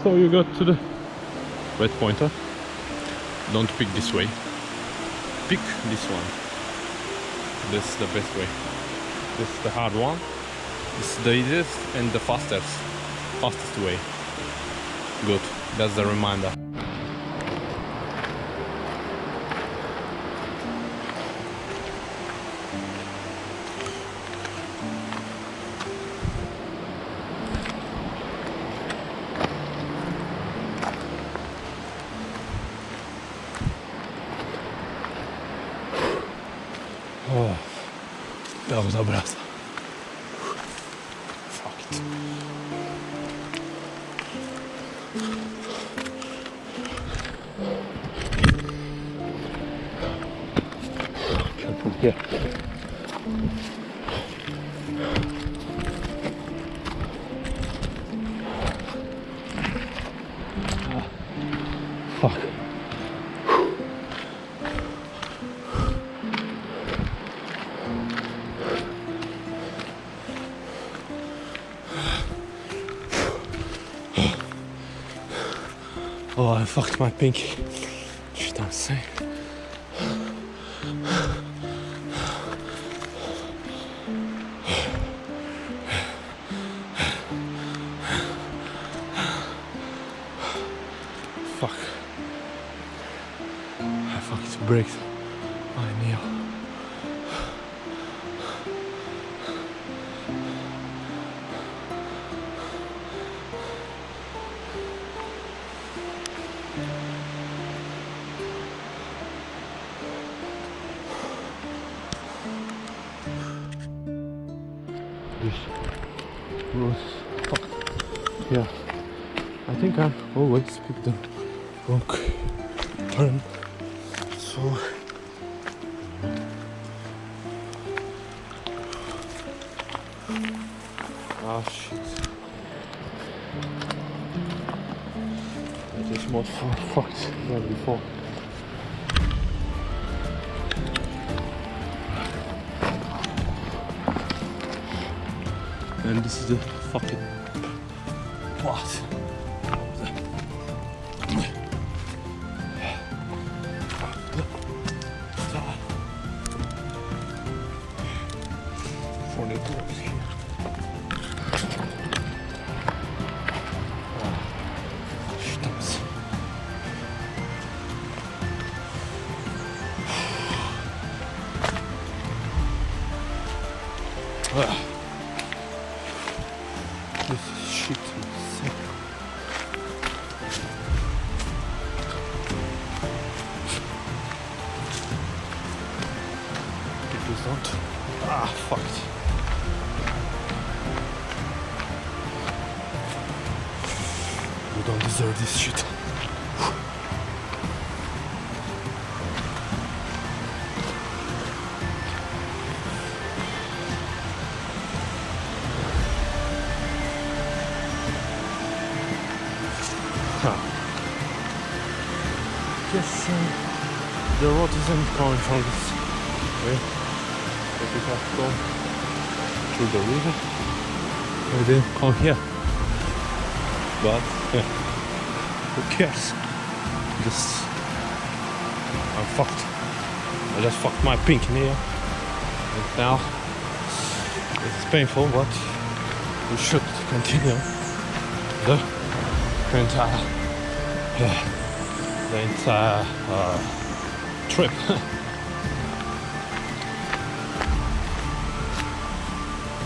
So you got to the red pointer. Don't pick this way. Pick this one. This is the best way. This is the hard one. This is the easiest and the fastest way. Good. That's the reminder. Oh, that was a blast. Fuck it. Careful here. Fuck. Oh, I fucked my pinky. Shit, I'm saying. Fuck. I fucked brakes. My knee. This road is fucked. Yeah, I think I always pick the wrong turn. So ah shit. This mod fucked like before. And this is the fucking what? For the doors here. Stamps. This is shit. Please don't. Ah, fucked. You don't deserve this shit. Guess the road isn't coming from this way. But we have to go through the river. We didn't come here. But yeah, who cares? Just I'm fucked. I just fucked my pinky here. And now it's painful, but we should continue the entire trip.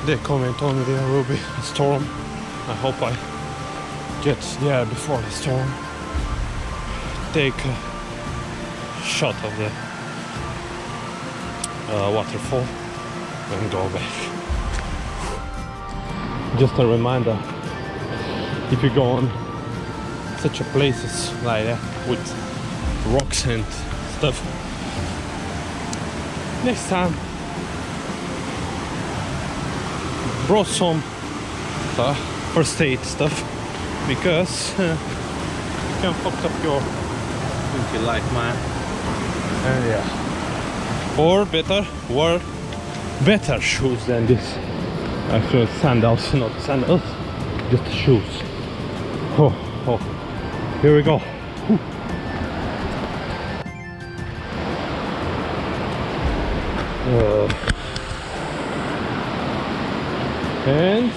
They called me and told me there will be a storm. I hope I get there before the storm. Take shot of the waterfall and go back. Just a reminder, if you go on such a places like that with rocks and stuff, next time brought some first aid stuff, because you can fuck up your winky life, man. And yeah, or better shoes than this. Actually sandals, not sandals, just shoes. Oh, here we go. Whew. And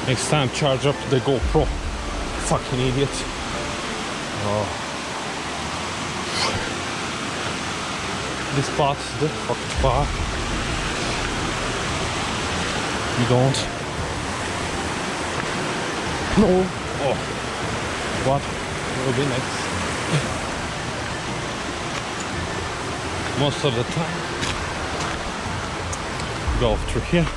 next time charge up the GoPro. Fucking idiot. Oh. This part is the fucking part. You don't. No. Oh. What will be next? Most of the time go through here.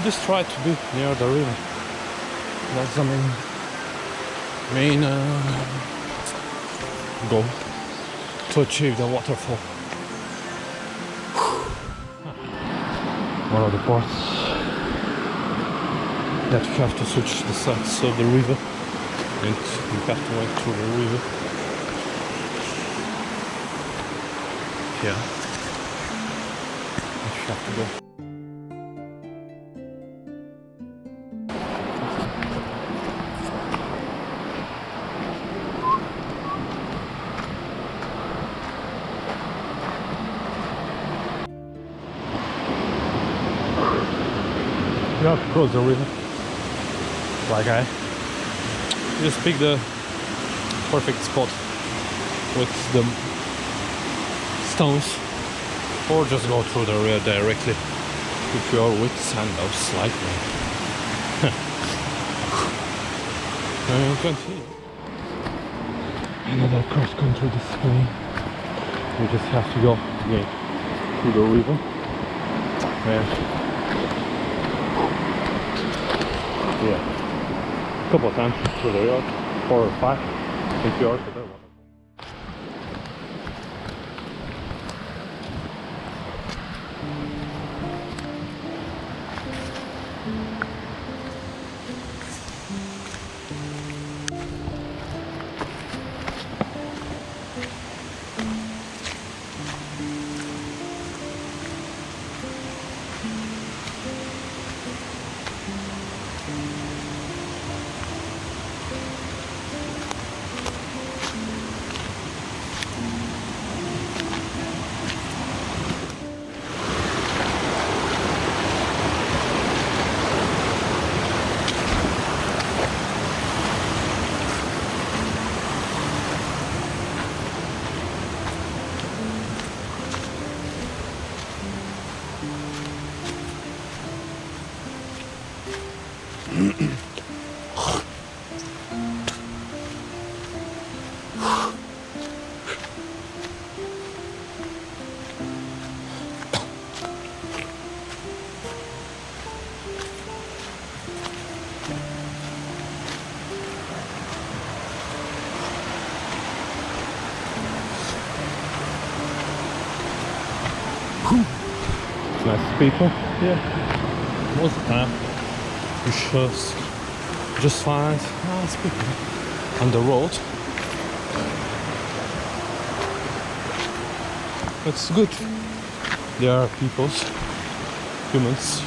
Just try to be near the river. That's the main goal, to achieve the waterfall. One of the parts that you have to switch the sides of the river, and you have to went through the river. Yeah, you have to go. You have to cross the river. Like just pick the perfect spot with the stones, or just go through the river directly if you are with sandals like me. And continue. Another cross country display. You just have to go again through the river. And yeah, a couple of times through the river, 4 or 5, if you are to the water. Nice people, yeah. Most of the time, you should just find nice people on the road. It's good. They are peoples,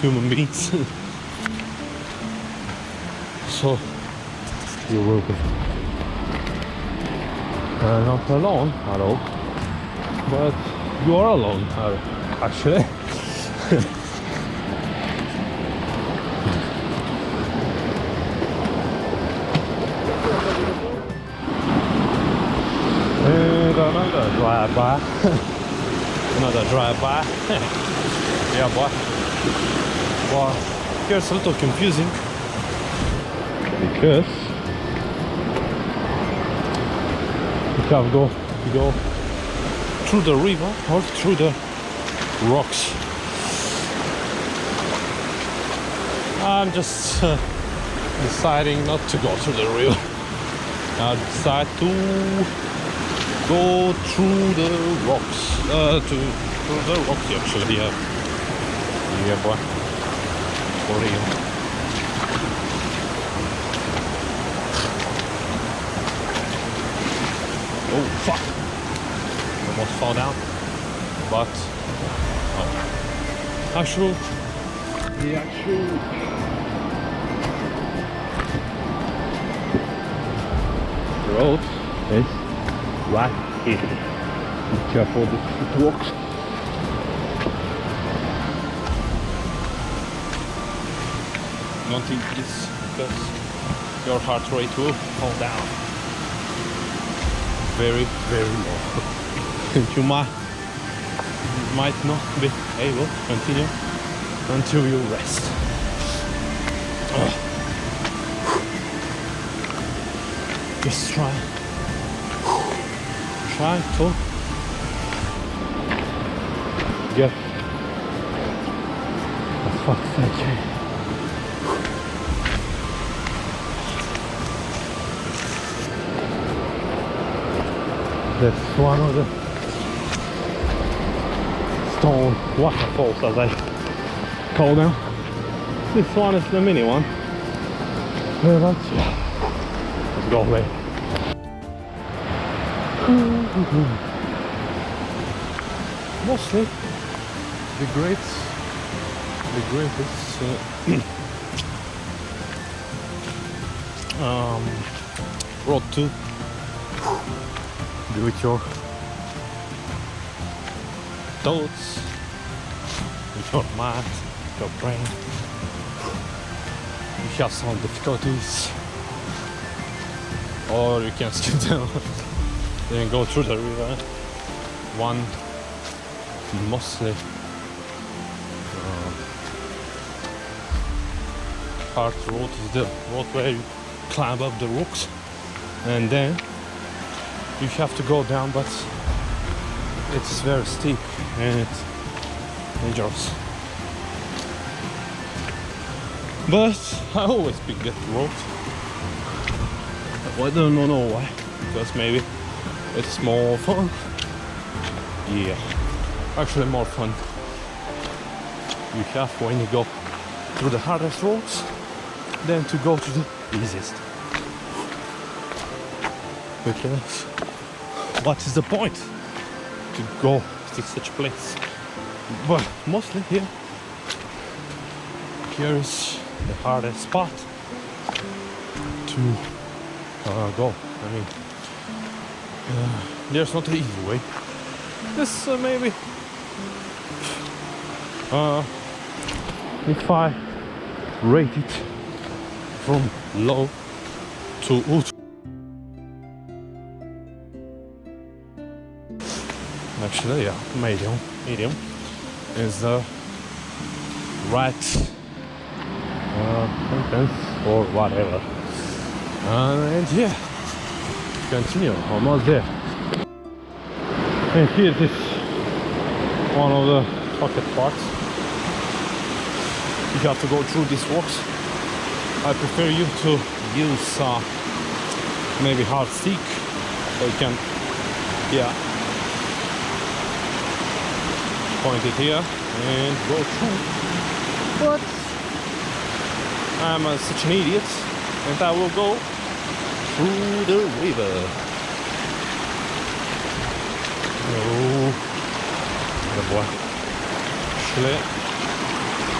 human beings. So you will be not alone at all, but you are alone actually. And another drive-by. Another drive-by. Yeah, boy. Well, here's a little confusing because You can go through the river or through the rocks. I'm just deciding not to go through the river. I decide to go through the rocks. Through the rocks actually, yeah. Yeah, boy. For real. Oh, fuck! Almost fall down. But, oh. The actual road is right here. Be careful with the rocks. Don't think this because your heart rate will fall down very, very low. You might not be able to continue until you rest. Just try to get as fast as I can. That's one of the stone waterfalls, as I call them. This one is the mini one. But yeah, let's go away. Mostly the greatest road to do with your thoughts, with your mind, your brain. If you have some difficulties, or you can skip down and go through the river. One mostly hard road is the road where you climb up the rocks and then you have to go down, but it's very steep and it's dangerous. But I always pick that road. I don't know why, because maybe it's more fun. Yeah, actually more fun you have when you go through the hardest roads than to go to the easiest. Because what is the point to go to such a place? But mostly here is the hardest spot to go. I mean, there's not an easy way. This maybe if I rate it from low to ultra. Actually, yeah, medium is the right sentence or whatever. And yeah, continue, almost there. And here is one of the pocket parts. You have to go through these rocks. I prefer you to use maybe hard stick, so you can, yeah, point it here and go through. But I'm such an idiot, and I will go through the river. Oh, boy. Actually,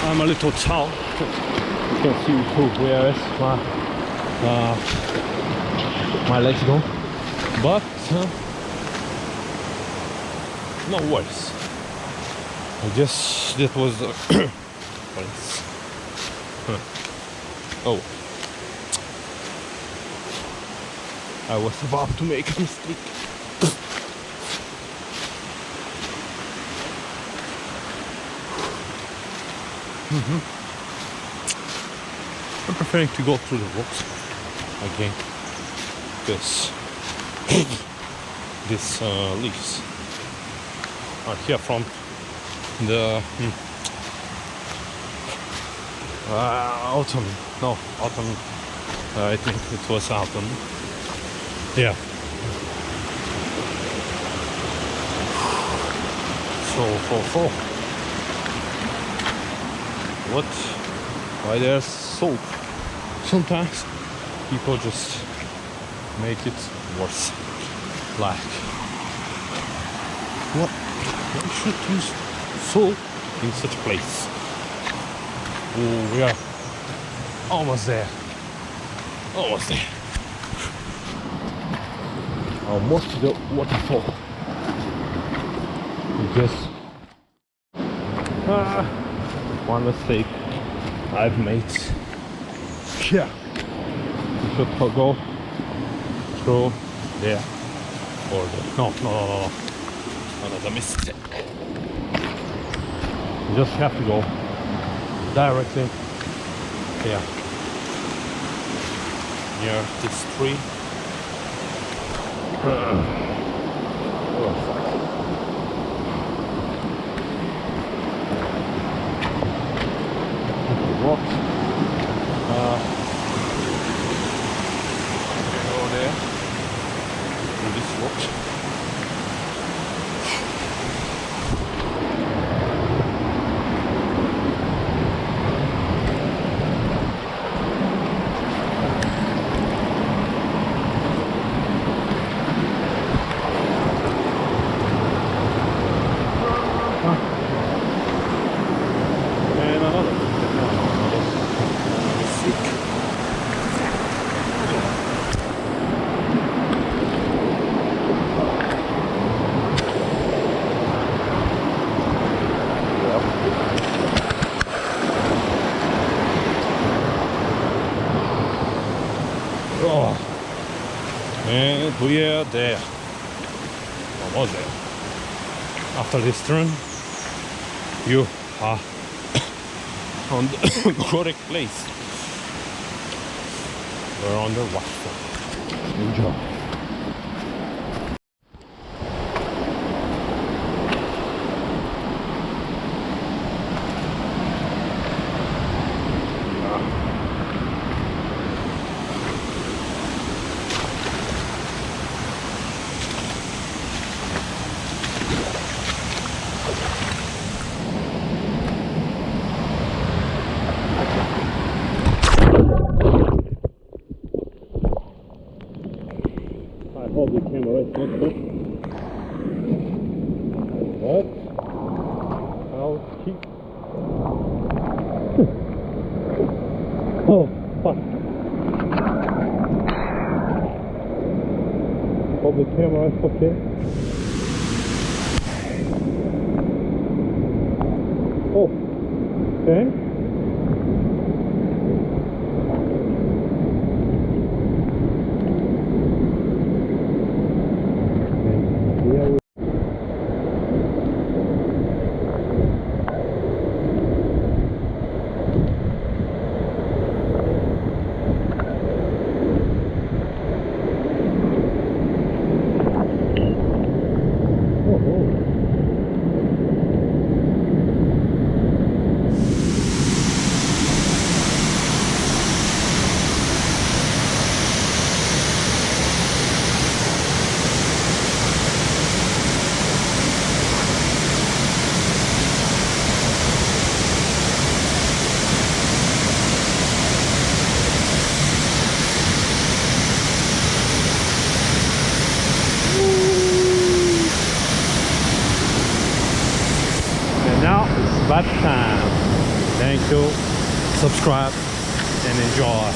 I'm a little tall. You can see where is my legs go. But no worries. I guess that was oh, I was about to make a mistake. I'm preferring to go through the rocks again, because these leaves are here from the autumn. No, autumn. I think it was autumn. Yeah. So. What? Why there's soap? Sometimes people just make it worse. Like, what? Why should use soap in such a place? Oh, we are almost there. Almost there. Almost to the waterfall. Just one mistake I've made. Yeah. We should go through there or there. No. Another mistake. You just have to go directly here near this tree. Rocks. Go there through this rocks. And another. Oh, and we are there. Almost there. After this turn, you are on the correct place. We're on the waterfall. Enjoy. I hope the camera is not good. But I'll keep. Oh, fuck. Hope the camera is okay. Oh, thanks. Bath time. Thank you. Subscribe and enjoy.